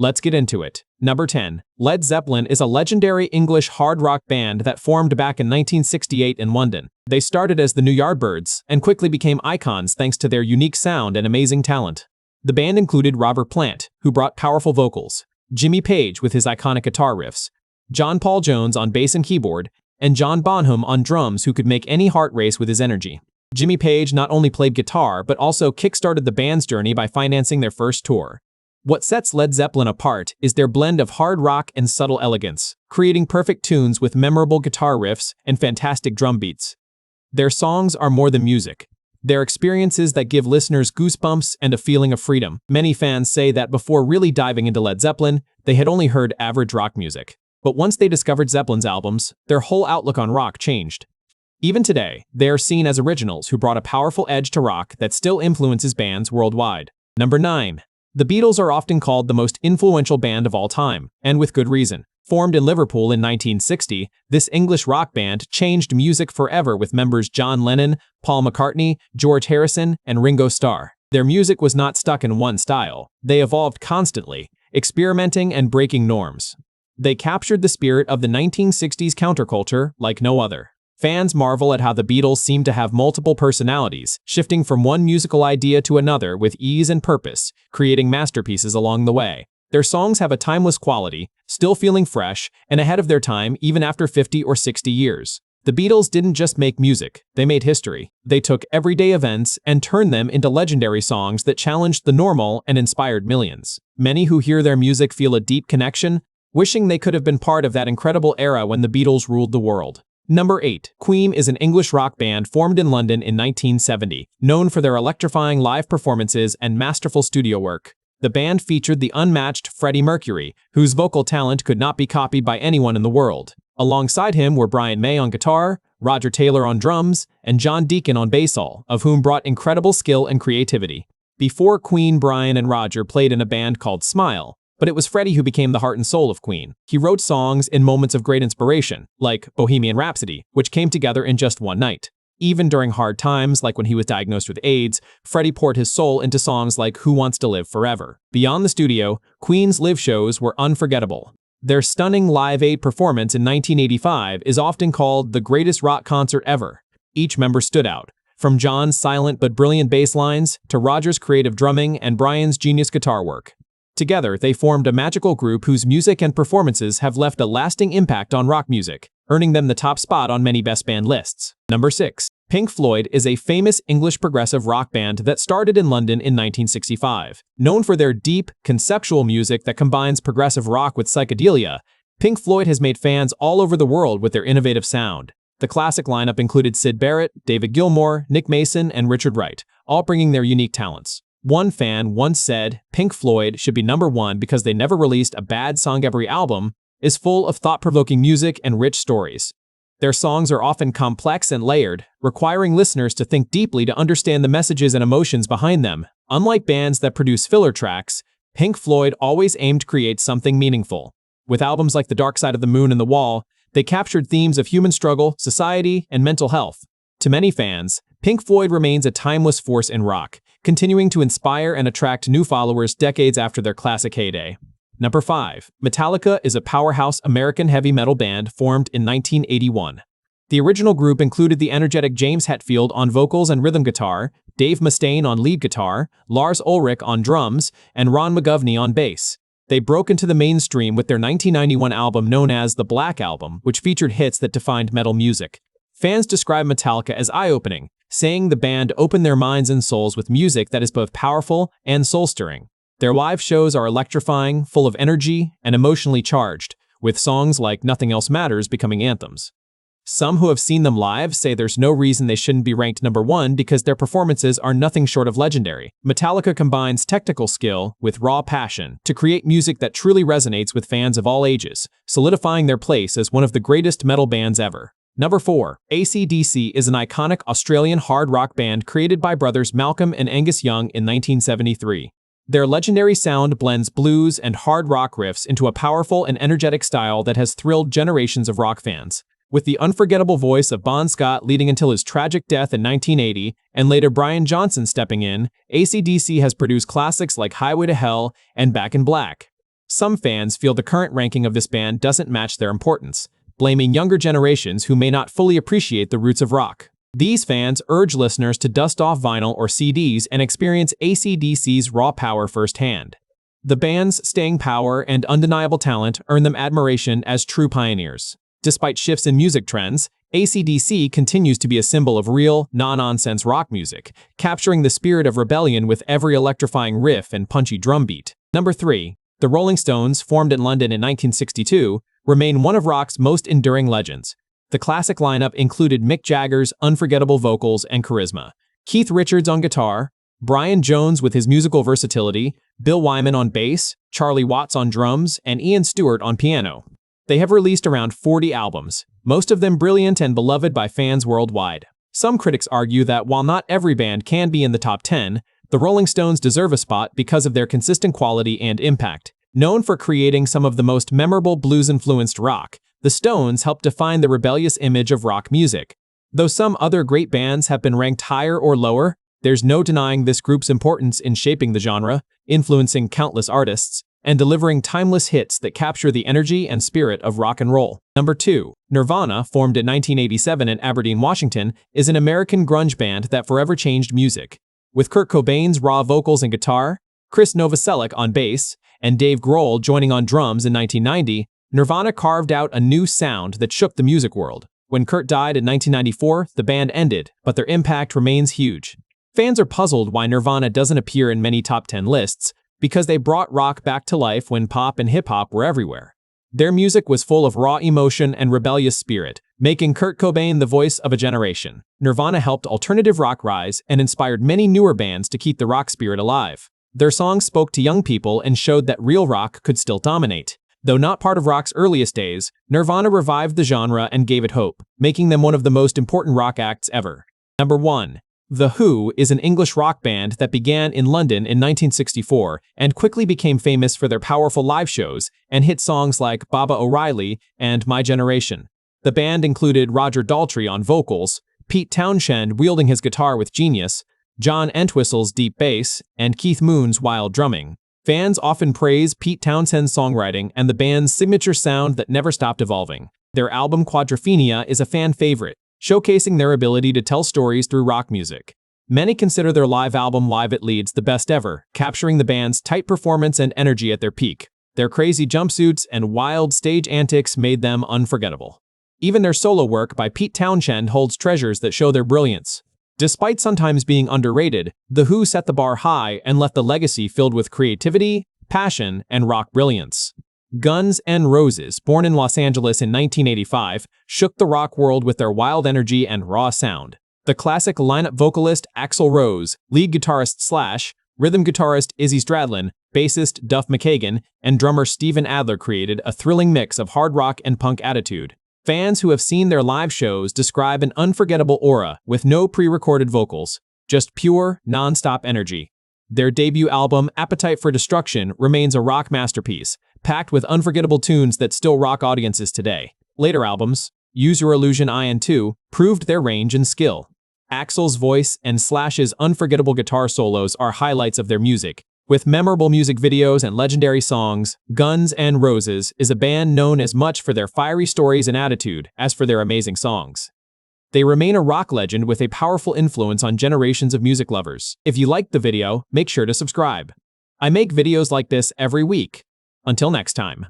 Let's get into it. Number 10. Led Zeppelin is a legendary English hard rock band that formed back in 1968 in London. They started as the New Yardbirds and quickly became icons thanks to their unique sound and amazing talent. The band included Robert Plant, who brought powerful vocals, Jimmy Page with his iconic guitar riffs, John Paul Jones on bass and keyboard, and John Bonham on drums, who could make any heart race with his energy. Jimmy Page not only played guitar but also kickstarted the band's journey by financing their first tour. What sets Led Zeppelin apart is their blend of hard rock and subtle elegance, creating perfect tunes with memorable guitar riffs and fantastic drum beats. Their songs are more than music. They're experiences that give listeners goosebumps and a feeling of freedom. Many fans say that before really diving into Led Zeppelin, they had only heard average rock music. But once they discovered Zeppelin's albums, their whole outlook on rock changed. Even today, they are seen as originals who brought a powerful edge to rock that still influences bands worldwide. Number 9. The Beatles are often called the most influential band of all time, and with good reason. Formed in Liverpool in 1960, this English rock band changed music forever with members John Lennon, Paul McCartney, George Harrison, and Ringo Starr. Their music was not stuck in one style. They evolved constantly, experimenting and breaking norms. They captured the spirit of the 1960s counterculture like no other. Fans marvel at how the Beatles seem to have multiple personalities, shifting from one musical idea to another with ease and purpose, creating masterpieces along the way. Their songs have a timeless quality, still feeling fresh and ahead of their time even after 50 or 60 years. The Beatles didn't just make music, they made history. They took everyday events and turned them into legendary songs that challenged the normal and inspired millions. Many who hear their music feel a deep connection, wishing they could have been part of that incredible era when the Beatles ruled the world. Number 8. Queen is an English rock band formed in London in 1970, known for their electrifying live performances and masterful studio work. The band featured the unmatched Freddie Mercury, whose vocal talent could not be copied by anyone in the world. Alongside him were Brian May on guitar, Roger Taylor on drums, and John Deacon on bass, all of whom brought incredible skill and creativity. Before Queen, Brian and Roger played in a band called Smile, but it was Freddie who became the heart and soul of Queen. He wrote songs in moments of great inspiration, like Bohemian Rhapsody, which came together in just one night. Even during hard times, like when he was diagnosed with AIDS, Freddie poured his soul into songs like Who Wants to Live Forever. Beyond the studio, Queen's live shows were unforgettable. Their stunning Live Aid performance in 1985 is often called the greatest rock concert ever. Each member stood out, from John's silent but brilliant bass lines to Roger's creative drumming and Brian's genius guitar work. Together, they formed a magical group whose music and performances have left a lasting impact on rock music, earning them the top spot on many best band lists. Number 6. Pink Floyd is a famous English progressive rock band that started in London in 1965. Known for their deep, conceptual music that combines progressive rock with psychedelia, Pink Floyd has made fans all over the world with their innovative sound. The classic lineup included Syd Barrett, David Gilmour, Nick Mason, and Richard Wright, all bringing their unique talents. One fan once said Pink Floyd should be number 1 because they never released a bad song. Every album is full of thought-provoking music and rich stories. Their songs are often complex and layered, requiring listeners to think deeply to understand the messages and emotions behind them. Unlike bands that produce filler tracks, Pink Floyd always aimed to create something meaningful. With albums like The Dark Side of the Moon and The Wall, they captured themes of human struggle, society, and mental health. To many fans, Pink Floyd remains a timeless force in rock, continuing to inspire and attract new followers decades after their classic heyday. Number 5. Metallica is a powerhouse American heavy metal band formed in 1981. The original group included the energetic James Hetfield on vocals and rhythm guitar, Dave Mustaine on lead guitar, Lars Ulrich on drums, and Ron McGovney on bass. They broke into the mainstream with their 1991 album known as The Black Album, which featured hits that defined metal music. Fans describe Metallica as eye-opening, saying the band opened their minds and souls with music that is both powerful and soul-stirring. Their live shows are electrifying, full of energy, and emotionally charged, with songs like Nothing Else Matters becoming anthems. Some who have seen them live say there's no reason they shouldn't be ranked number 1 because their performances are nothing short of legendary. Metallica combines technical skill with raw passion to create music that truly resonates with fans of all ages, solidifying their place as one of the greatest metal bands ever. Number 4. AC/DC is an iconic Australian hard rock band created by brothers Malcolm and Angus Young in 1973. Their legendary sound blends blues and hard rock riffs into a powerful and energetic style that has thrilled generations of rock fans. With the unforgettable voice of Bon Scott leading until his tragic death in 1980, and later Brian Johnson stepping in, AC/DC has produced classics like Highway to Hell and Back in Black. Some fans feel the current ranking of this band doesn't match their importance, blaming younger generations who may not fully appreciate the roots of rock. These fans urge listeners to dust off vinyl or CDs and experience AC/DC's raw power firsthand. The band's staying power and undeniable talent earn them admiration as true pioneers. Despite shifts in music trends, AC/DC continues to be a symbol of real, no-nonsense rock music, capturing the spirit of rebellion with every electrifying riff and punchy drum beat. Number 3. The Rolling Stones, formed in London in 1962, remain one of rock's most enduring legends. The classic lineup included Mick Jagger's unforgettable vocals and charisma, Keith Richards on guitar, Brian Jones with his musical versatility, Bill Wyman on bass, Charlie Watts on drums, and Ian Stewart on piano. They have released around 40 albums, most of them brilliant and beloved by fans worldwide. Some critics argue that while not every band can be in the top 10, the Rolling Stones deserve a spot because of their consistent quality and impact. Known for creating some of the most memorable blues-influenced rock, the Stones helped define the rebellious image of rock music. Though some other great bands have been ranked higher or lower, there's no denying this group's importance in shaping the genre, influencing countless artists, and delivering timeless hits that capture the energy and spirit of rock and roll. Number 2. Nirvana, formed in 1987 in Aberdeen, Washington, is an American grunge band that forever changed music. With Kurt Cobain's raw vocals and guitar, Chris Novoselic on bass, and Dave Grohl joining on drums in 1990, Nirvana carved out a new sound that shook the music world. When Kurt died in 1994, the band ended, but their impact remains huge. Fans are puzzled why Nirvana doesn't appear in many top 10 lists, because they brought rock back to life when pop and hip-hop were everywhere. Their music was full of raw emotion and rebellious spirit, making Kurt Cobain the voice of a generation. Nirvana helped alternative rock rise and inspired many newer bands to keep the rock spirit alive. Their songs spoke to young people and showed that real rock could still dominate. Though not part of rock's earliest days, Nirvana revived the genre and gave it hope, making them one of the most important rock acts ever. Number 1. The Who is an English rock band that began in London in 1964 and quickly became famous for their powerful live shows and hit songs like Baba O'Reilly and My Generation. The band included Roger Daltrey on vocals, Pete Townshend wielding his guitar with genius, John Entwistle's deep bass, and Keith Moon's wild drumming. Fans often praise Pete Townshend's songwriting and the band's signature sound that never stopped evolving. Their album Quadrophenia is a fan favorite, showcasing their ability to tell stories through rock music. Many consider their live album Live at Leeds the best ever, capturing the band's tight performance and energy at their peak. Their crazy jumpsuits and wild stage antics made them unforgettable. Even their solo work by Pete Townshend holds treasures that show their brilliance. Despite sometimes being underrated, The Who set the bar high and left a legacy filled with creativity, passion, and rock brilliance. Guns N' Roses, born in Los Angeles in 1985, shook the rock world with their wild energy and raw sound. The classic lineup vocalist Axl Rose, lead guitarist Slash, rhythm guitarist Izzy Stradlin, bassist Duff McKagan, and drummer Steven Adler created a thrilling mix of hard rock and punk attitude. Fans who have seen their live shows describe an unforgettable aura with no pre-recorded vocals, just pure, non-stop energy. Their debut album, Appetite for Destruction, remains a rock masterpiece, packed with unforgettable tunes that still rock audiences today. Later albums, Use Your Illusion I and II, proved their range and skill. Axl's voice and Slash's unforgettable guitar solos are highlights of their music. With memorable music videos and legendary songs, Guns N' Roses is a band known as much for their fiery stories and attitude as for their amazing songs. They remain a rock legend with a powerful influence on generations of music lovers. If you liked the video, make sure to subscribe. I make videos like this every week. Until next time.